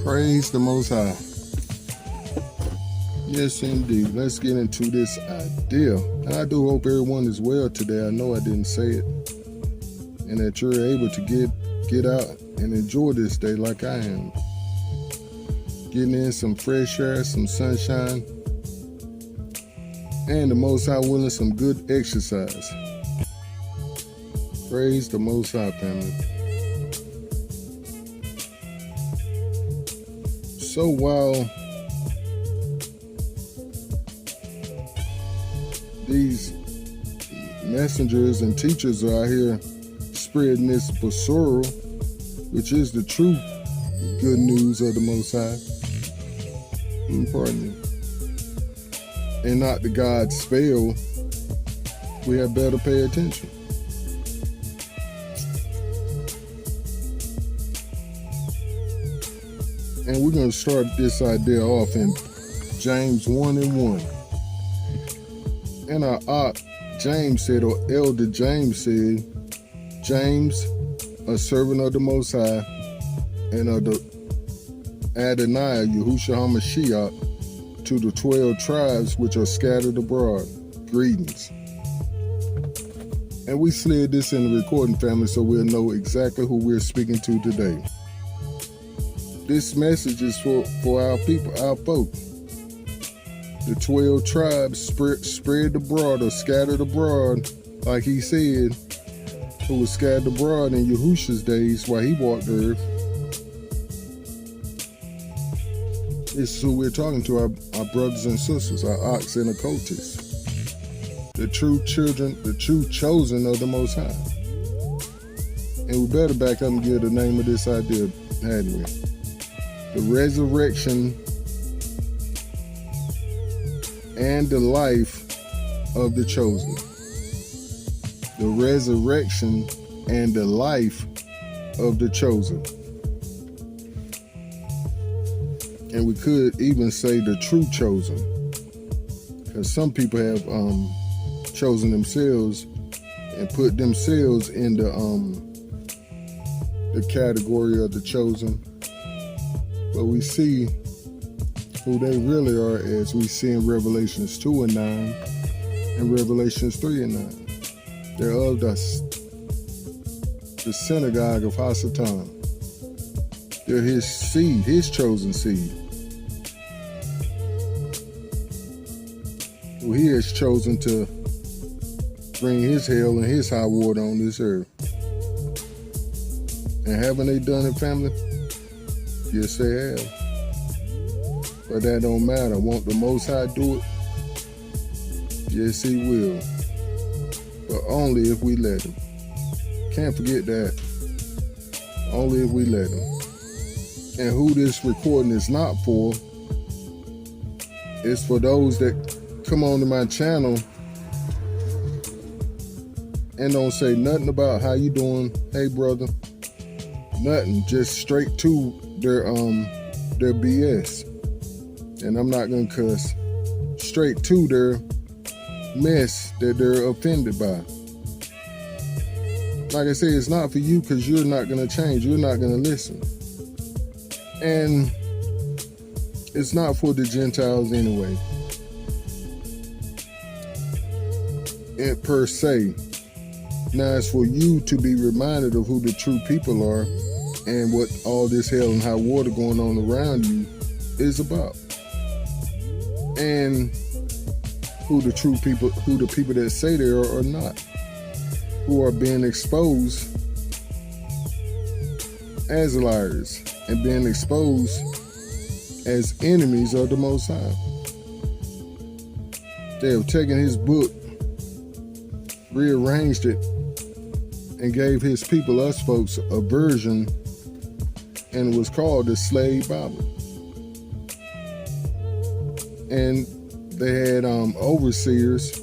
Praise the Most High. Yes, indeed. Let's get into this idea. And I do hope everyone is well today. I know I didn't say it. And that you're able to get out and enjoy this day like I am. Getting in some fresh air, some sunshine, and the Most High willing some good exercise. Praise the Most High, family. So while these messengers and teachers are out here spreading this Bosorah, which is the true good news of the Most High, pardon me, and not the godspell, we have better pay attention. And we're going to start this idea off in James 1:1. And our James said, or Elder James said, James, a servant of the Most High, and of the Adonai, Yahushua HaMashiach, to the 12 tribes which are scattered abroad, greetings. And we slid this in the recording, family, so we'll know exactly who we're speaking to today. This message is for our people, our folk. The 12 tribes spread abroad or scattered abroad, like he said, who was scattered abroad in Yahushua's days while he walked the earth. This is who we're talking to, our brothers and sisters, our ox and occultists. The true children, the true chosen of the Most High. And we better back up and give the name of this idea, hadn't we? The resurrection and the life of the chosen. The resurrection and the life of the chosen. And we could even say the true chosen, because some people have chosen themselves and put themselves in the category of the chosen. But we see who they really are as we see in Revelations 2:9 and Revelations 3:9. They're of the synagogue of Hasatan. They're his seed, his chosen seed, who he has chosen to bring his hell and his high water on this earth. And haven't they done it, family? Yes, they have. But that don't matter. Won't the Most High do it? Yes, he will. But only if we let him. Can't forget that. Only if we let him. And who this recording is not for, is for those that come onto my channel and don't say nothing about how you doing, hey brother, nothing, just straight to their BS. And I'm not gonna cuss, straight to their mess that they're offended by. Like I said, it's not for you because you're not gonna change, you're not gonna listen. And it's not for the Gentiles anyway, per se. Now it's for you to be reminded of who the true people are and what all this hell and high water going on around you is about. And who the true people, who the people that say they are or not, who are being exposed as liars and being exposed as enemies of the Most High. They have taken his book, rearranged it, and gave his people, us folks, a version, and it was called the Slave Bible. And they had overseers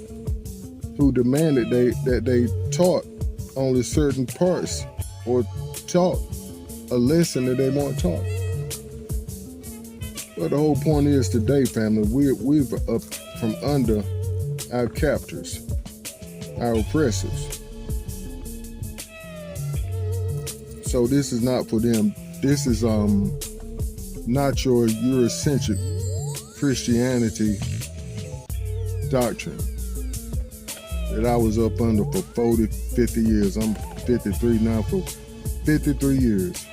who demanded that they taught only certain parts or taught a lesson that they weren't taught. But the whole point is today, family, we've up from under our captors, our oppressors. So this is not for them. This is not your Eurocentric Christianity doctrine that I was up under for 40, 50 years. I'm 53 now, for 53 years.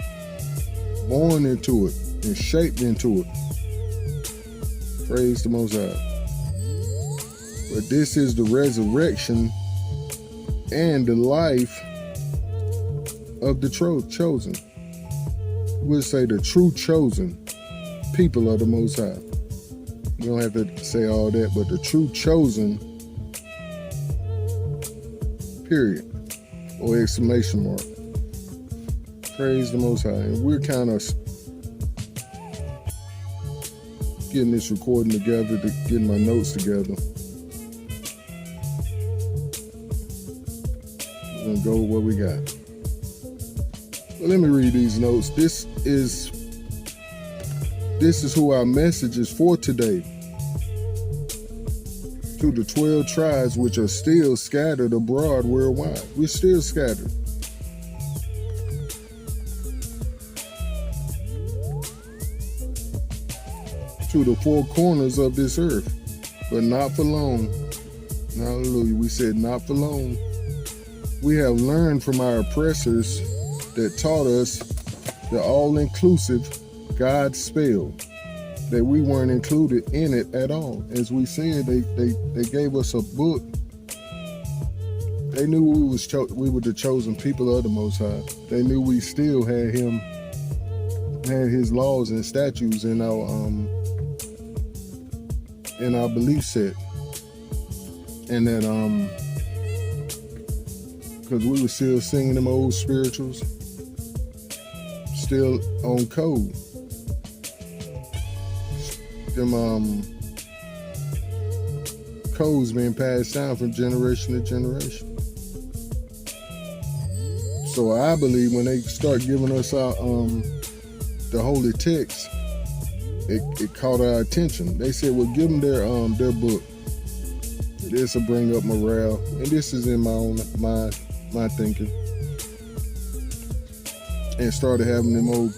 Born into it and shaped into it. Praise the Most High. But this is the resurrection and the life of the chosen. We'll say the true chosen people of the Most High. We don't have to say all that, but the true chosen, period, or exclamation mark. Praise the Most High. And we're kind of getting this recording together, getting my notes together. We're going to go with what we got. Well, let me read these notes. This is who our message is for today. To the 12 tribes which are still scattered abroad worldwide. We're still scattered. To the four corners of this earth, but not for long. Hallelujah. We said not for long. We have learned from our oppressors that taught us the all-inclusive godspell, that we weren't included in it at all. As we said, they gave us a book. They knew we were the chosen people of the Most High. They knew we still had His laws and statutes in our belief set, and that because we were still singing them old spirituals, still on code. Them codes being passed down from generation to generation. So I believe when they start giving us our the holy text, it caught our attention. They said, well, give them their book. This will bring up morale. And this is in my thinking. And started having them old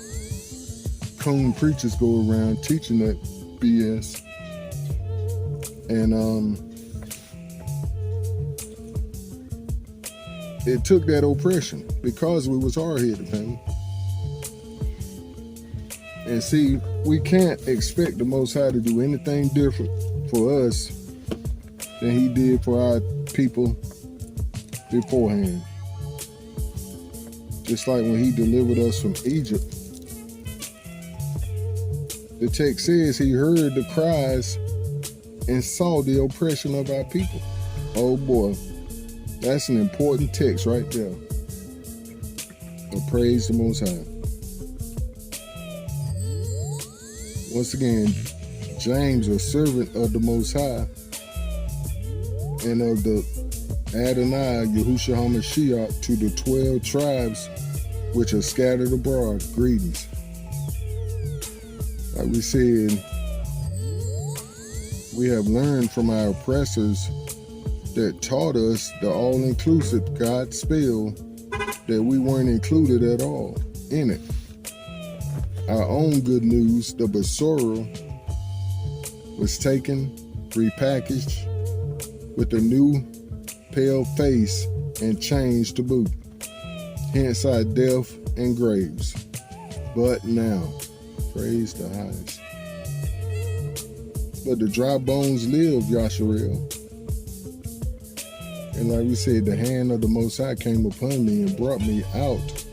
coon preachers go around teaching that BS. And it took that oppression because we was hard-headed, family. And see, we can't expect the Most High to do anything different for us than He did for our people beforehand. Just like when He delivered us from Egypt. The text says He heard the cries and saw the oppression of our people. Oh boy, that's an important text right there. But praise the Most High. Once again, James, a servant of the Most High and of the Adonai, Yahushua HaMashiach, to the 12 tribes which are scattered abroad, greetings. Like we said, we have learned from our oppressors that taught us the all-inclusive godspell that we weren't included at all in it. Our own good news, the Bosorah, was taken, repackaged with a new pale face and changed to boot. Hence our death and graves. But now, praise the highest. But the dry bones live, Yasharel. And like we said, the hand of the Most High came upon me and brought me out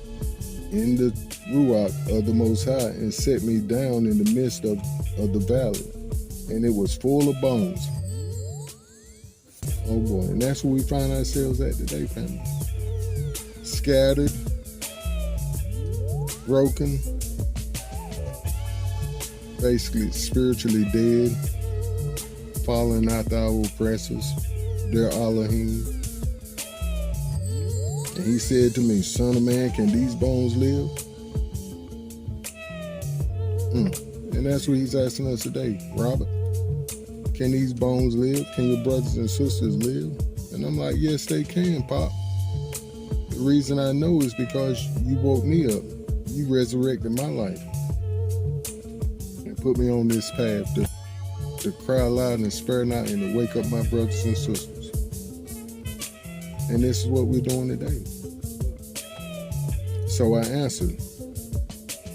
in the Ruach of the Most High and set me down in the midst of the valley. And it was full of bones. Oh boy, and that's where we find ourselves at today, family. Scattered, broken, basically spiritually dead, following after our oppressors, their Elohim. And He said to me, Son of man, can these bones live? And that's what He's asking us today, Robert. Can these bones live? Can your brothers and sisters live? And I'm like, yes, they can, Pop. The reason I know is because you woke me up. You resurrected my life. put me on this path to cry loud and spare not and to wake up my brothers and sisters. And this is what we're doing today. So I answered,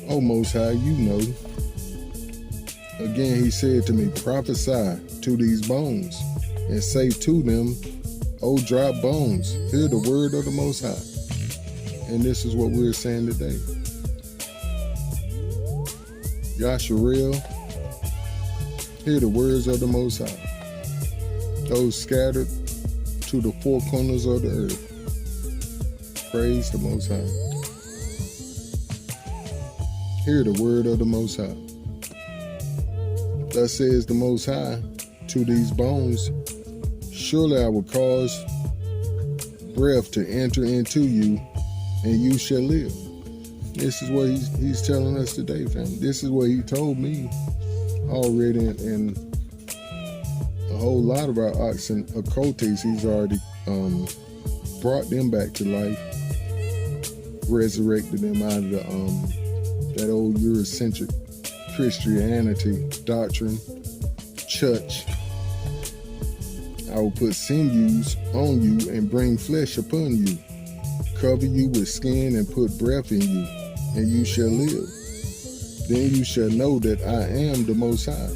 "O Most High, you know." Again he said to me, "Prophesy to these bones, and say to them, O dry bones, hear the word of the Most High." And this is what we're saying today. Yasharel, hear the words of the Most High. Those scattered to the four corners of the earth, praise the Most High. Hear the word of the Most High. Thus says the Most High to these bones, surely I will cause breath to enter into you, and you shall live. This is what he's telling us today, family. This is what he told me already, and a whole lot of our oxen occultes, he's already brought them back to life, resurrected them out of that old Eurocentric Christianity doctrine, church. I will put sinews on you and bring flesh upon you, cover you with skin and put breath in you, and you shall live. Then you shall know that I am the Most High.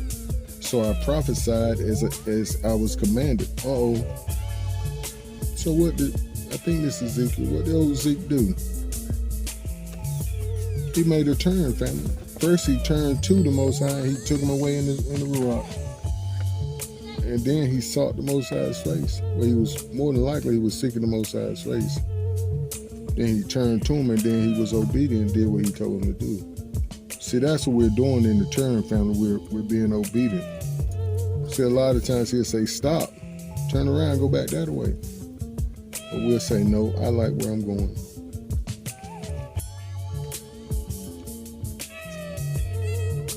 So I prophesied as I was commanded. So I think this is Ezekiel. What did old Zeke do? He made a turn, family. First he turned to the Most High. He took him away in the rock. And then he sought the Most High's face. Well, he was, more than likely, he was seeking the Most High's face. Then he turned to him, and then he was obedient and did what he told him to do. See, that's what we're doing in the turn, family. We're being obedient. See, a lot of times he'll say, stop, turn around, go back that way. But we'll say, no, I like where I'm going.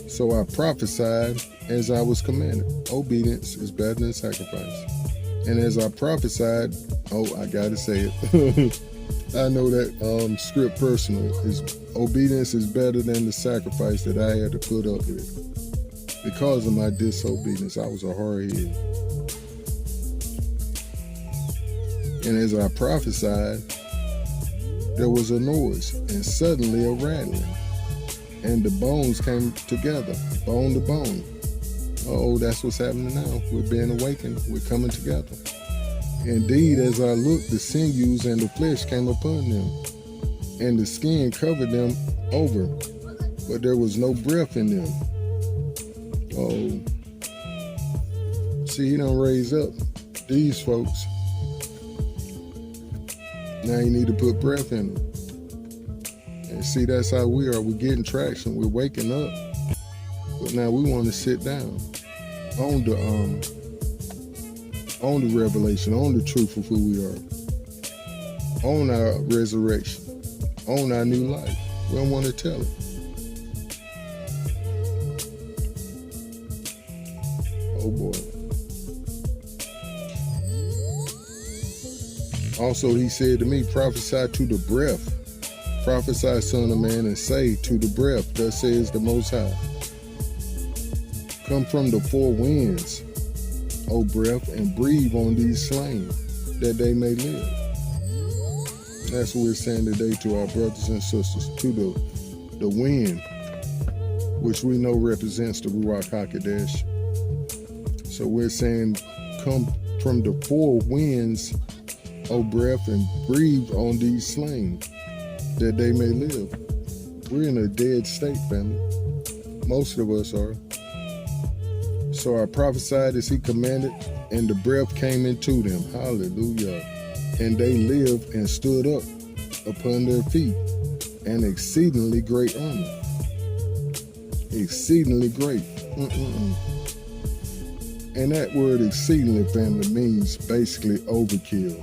So I prophesied as I was commanded. Obedience is better than sacrifice. And as I prophesied, I gotta say it. I know that script personally. Obedience is better than the sacrifice that I had to put up with. Because of my disobedience, I was a hardhead. And as I prophesied, there was a noise, and suddenly a rattling. And the bones came together, bone to bone. That's what's happening now. We're being awakened. We're coming together. Indeed, as I looked, the sinews and the flesh came upon them, and the skin covered them over, but there was no breath in them. See, he done raise up these folks. Now you need to put breath in them. And see, that's how we are. We're getting traction. We're waking up. But now we want to sit down on the revelation, on the truth of who we are, on our resurrection, on our new life. We don't want to tell it. Oh boy. Also, he said to me, prophesy to the breath. Prophesy, son of man, and say to the breath, thus says the Most High. Come from the four winds, O breath, and breathe on these slain, that they may live. That's what we're saying today to our brothers and sisters, to the wind, which we know represents the Ruach HaKodesh. So we're saying, come from the four winds, O breath, and breathe on these slain, that they may live. We're in a dead state, family. Most of us are. So I prophesied as he commanded, and the breath came into them. Hallelujah. And they lived and stood up upon their feet, an exceedingly great army. Exceedingly great. And that word exceedingly, family, means basically overkill.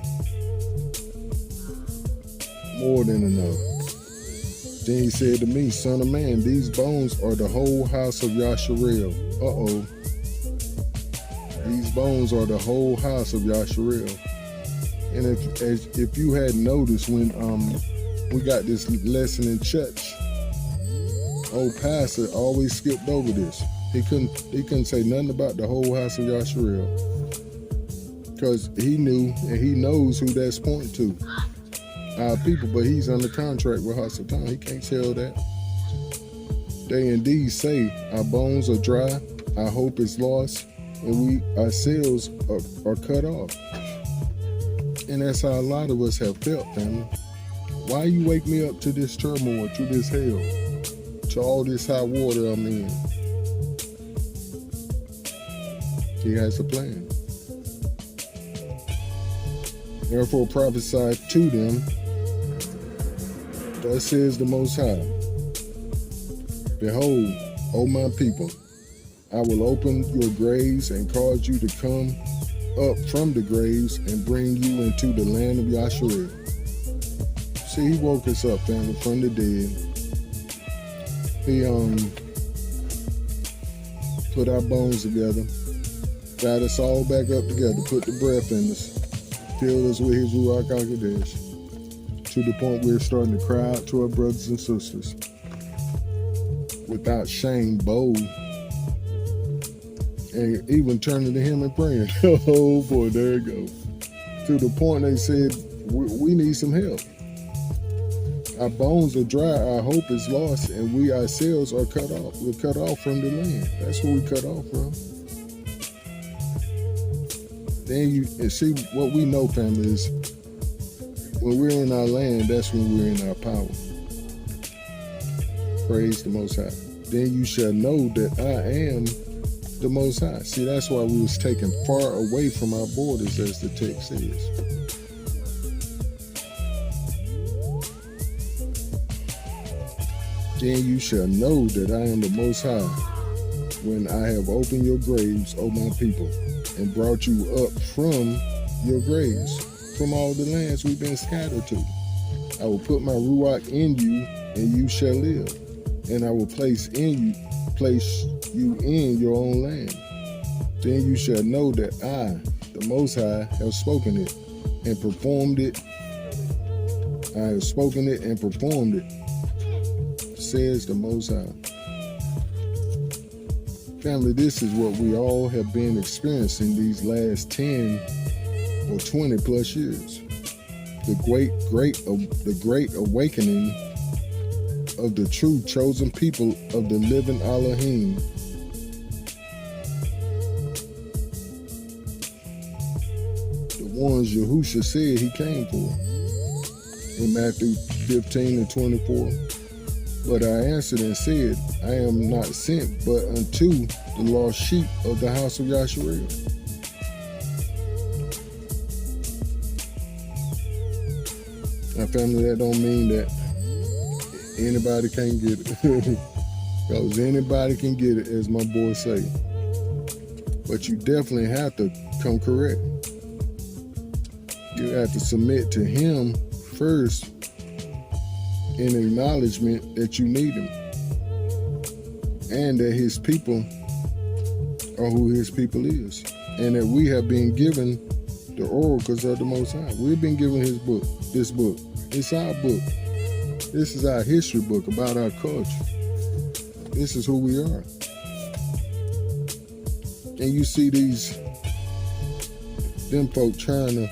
More than enough. Then he said to me, son of man, these bones are the whole house of Yasharel. These bones are the whole house of Yasharel. And if you had noticed when we got this lesson in church, old pastor always skipped over this. He couldn't say nothing about the whole house of Yasharel, because he knew and he knows who that's pointing to, our people. But he's under contract with Hasatan. He can't tell that. They indeed say, our bones are dry, our hope is lost, and we ourselves are cut off. And that's how a lot of us have felt, family. Why you wake me up to this turmoil, to this hell, to all this hot water I'm in? He has a plan. Therefore prophesy to them, thus says the Most High. Behold, O my people, I will open your graves and cause you to come up from the graves and bring you into the land of Yasharel. See, he woke us up, family, from the dead. He put our bones together, got us all back up together, put the breath in us, filled us with his Ruach HaKodesh, to the point we're starting to cry out to our brothers and sisters without shame, bold, and even turning to him and praying. Oh boy, there it goes. To the point they said, we need some help. Our bones are dry, our hope is lost, and we ourselves are cut off. We're cut off from the land. That's where we cut off from. Then you see what we know, family, is when we're in our land, that's when we're in our power. Praise the Most High. Then you shall know that I am the Most High. See, that's why we was taken far away from our borders, as the text says. Then you shall know that I am the Most High when I have opened your graves, O my people, and brought you up from your graves, from all the lands we've been scattered to. I will put my Ruach in you, and you shall live. And I will place you in your own land. Then you shall know that I, the Most High, have spoken it and performed it. I have spoken it and performed it, says the Most High. Family, this is what we all have been experiencing these last 10 or 20 plus years. The great awakening of the true chosen people of the living Elohim. The ones Yahusha said he came for in Matthew 15 and 24. But I answered and said, I am not sent but unto the lost sheep of the house of Yasharel. Now, family, that don't mean that anybody can get it. Because anybody can get it, as my boy say. But you definitely have to come correct. You have to submit to him first in acknowledgement that you need him. And that his people are who his people is. And that we have been given the oracles of the Most High. We've been given his book, this book. It's our book. This is our history book about our culture. This is who we are. And you see them folk trying to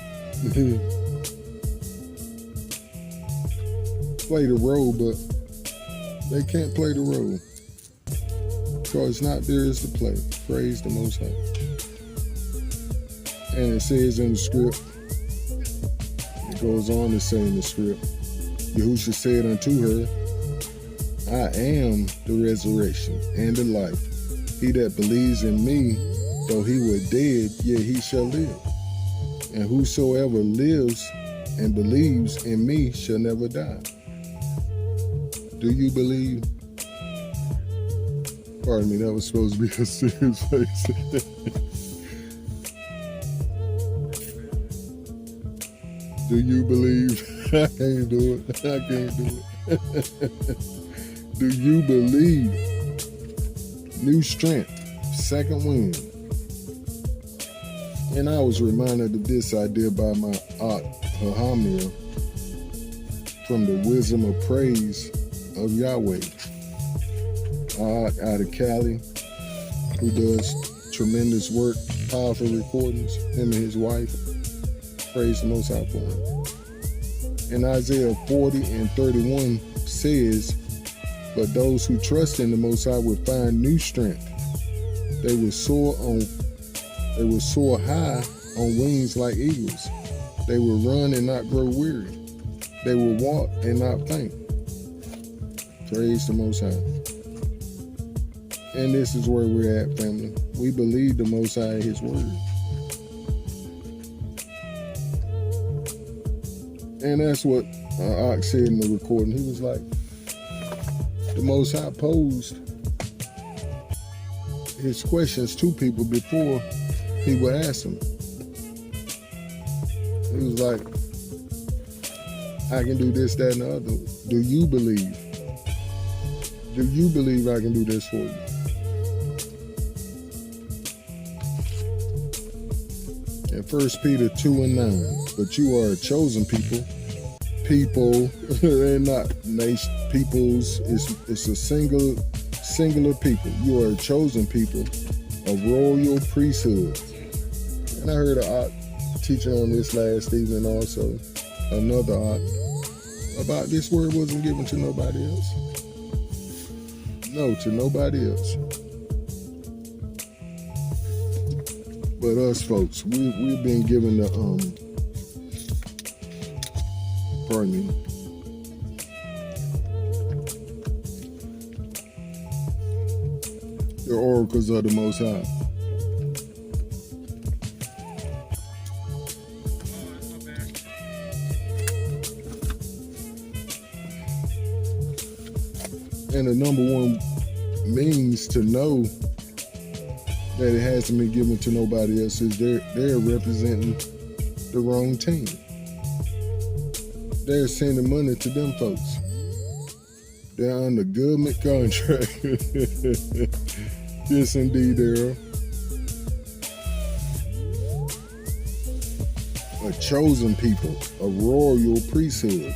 play the role, but they can't play the role. Because it's not theirs to play. Praise the Most High. And it says in the script, it goes on to say in the script, Yahusha said unto her, I am the resurrection and the life. He that believes in me, though he were dead, yet he shall live. And whosoever lives and believes in me shall never die. Do you believe? Pardon me, that was supposed to be a serious face. Do you believe? I can't do it. I can't do it. Do you believe? New strength, second wind. And I was reminded of this idea by my aunt Hahamia from the Wisdom of Praise of Yahweh. Out of Cali. who does tremendous work, powerful recordings, him and his wife. Praise the Most High for him. And Isaiah 40:31 says, "But those who trust in the Most High will find new strength. They will soar high on wings like eagles. They will run and not grow weary. They will walk and not faint." Praise the Most High. And this is where we're at, family. We believe the Most High in His word. And that's what Ox said in the recording. He was like, the Most High posed his questions to people before he would ask them. He was like, I can do this, that, and the other. Do you believe? Do you believe I can do this for you? In 1 Peter 2:9, but you are a chosen people. People, they're not nation peoples. It's a singular people. You are a chosen people, a royal priesthood. And I heard a teaching on this last evening also, another about this word wasn't given to nobody else. No, to nobody else. But us folks, we've been given the pardon me. The oracles of the Most High. And the number one means to know that it hasn't been given to nobody else is they're representing the wrong team. They're sending money to them folks. They're under government contract. Yes, indeed, they are. A chosen people, a royal priesthood,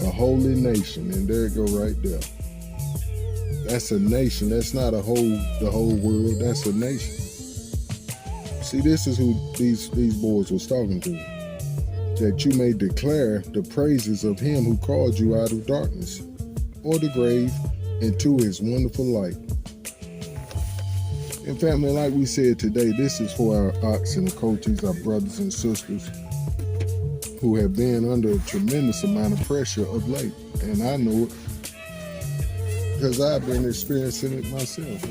a holy nation, and there it go right there. That's a nation. That's not the whole world. That's a nation. See, this is who these boys was talking to. That you may declare the praises of him who called you out of darkness or the grave into his wonderful light. And family, like we said today, this is for our ox and coaches, our brothers and sisters who have been under a tremendous amount of pressure of late. And I know it because I've been experiencing it myself.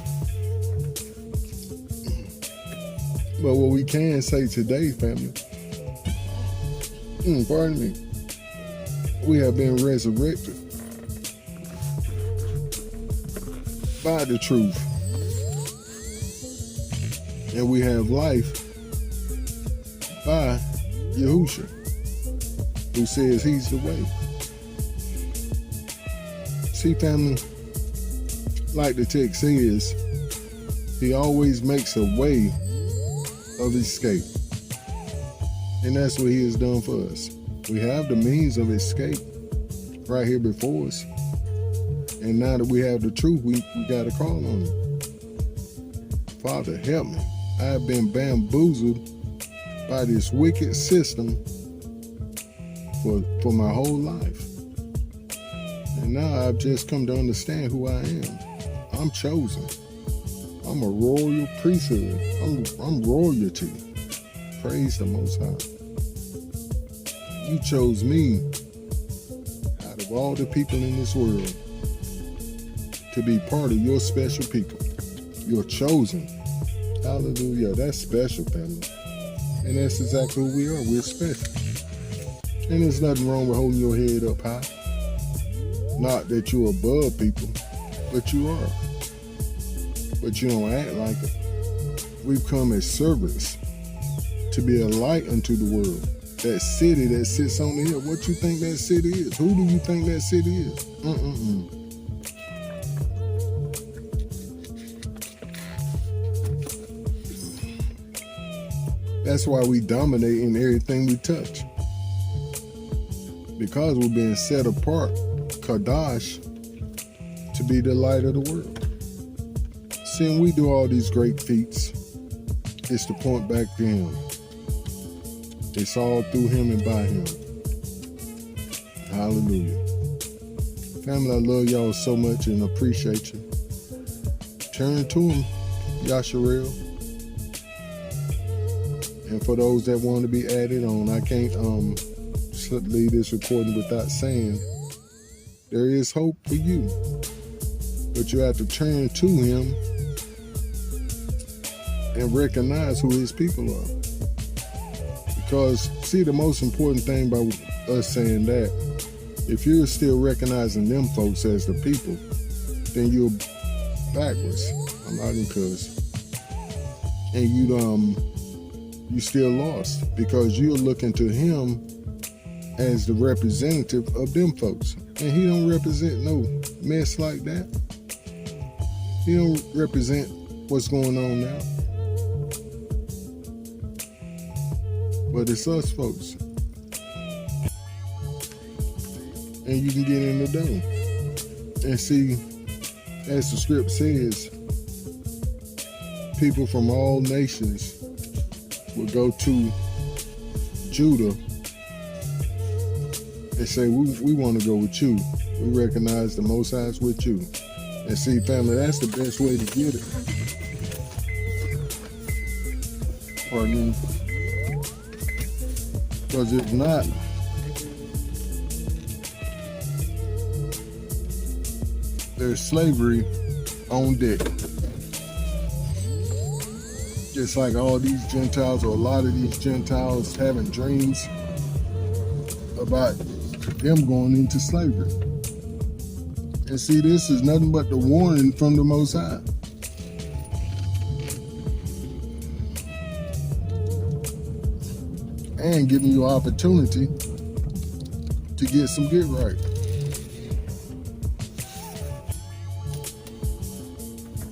But what we can say today, family, pardon me, we have been resurrected by the truth. And we have life by Yahusha, who says he's the way. See, family, like the text says, he always makes a way of escape. And that's what he has done for us. We have the means of escape right here before us. And now that we have the truth, we got to call on him. Father, help me. I have been bamboozled by this wicked system for my whole life. And now I've just come to understand who I am. I'm chosen. I'm a royal priesthood. I'm royalty. Praise the Most High. You chose me out of all the people in this world to be part of your special people. You're chosen. Hallelujah. That's special, family. And that's exactly who we are. We're special. And there's nothing wrong with holding your head up high. Not that you're above people, but you are. But you don't act like it. We've come as servants to be a light unto the world. That city that sits on the hill. What you think that city is? Who do you think that city is? That's why we dominate in everything we touch. Because we're being set apart, Kadash, to be the light of the world. Seeing we do all these great feats, it's to point back to him. It's all through him and by him. Hallelujah. Family, I love y'all so much and appreciate you. Turn to him, Yasharel. And for those that want to be added on, I can't leave this recording without saying there is hope for you. But you have to turn to him and recognize who his people are. Because, see, the most important thing by us saying that, if you're still recognizing them folks as the people, then you're backwards. I'm not in cuss. And you still lost because you're looking to him as the representative of them folks. And he don't represent no mess like that. He don't represent what's going on now. But it's us folks. And you can get in the door. And see, as the script says, people from all nations will go to Judah and say, we want to go with you. We recognize the Most High is with you. And see, family, that's the best way to get it. Pardon me. Because if not, there's slavery on deck. Just like all these Gentiles, or a lot of these Gentiles, having dreams about them going into slavery. And see, this is nothing but the warning from the Most High. And giving you an opportunity to get some get right.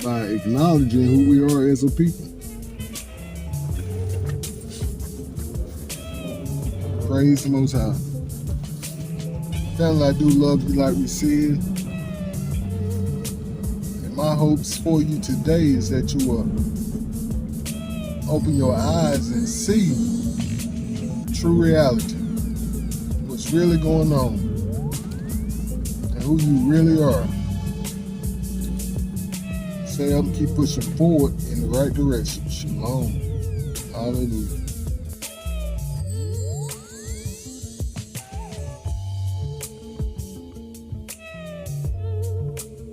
By acknowledging who we are as a people. Praise the Most High. Family, I do love you like we said. And my hopes for you today is that you will open your eyes and see true reality. What's really going on. And who you really are. Stay up and keep pushing forward in the right direction. Shalom. Hallelujah.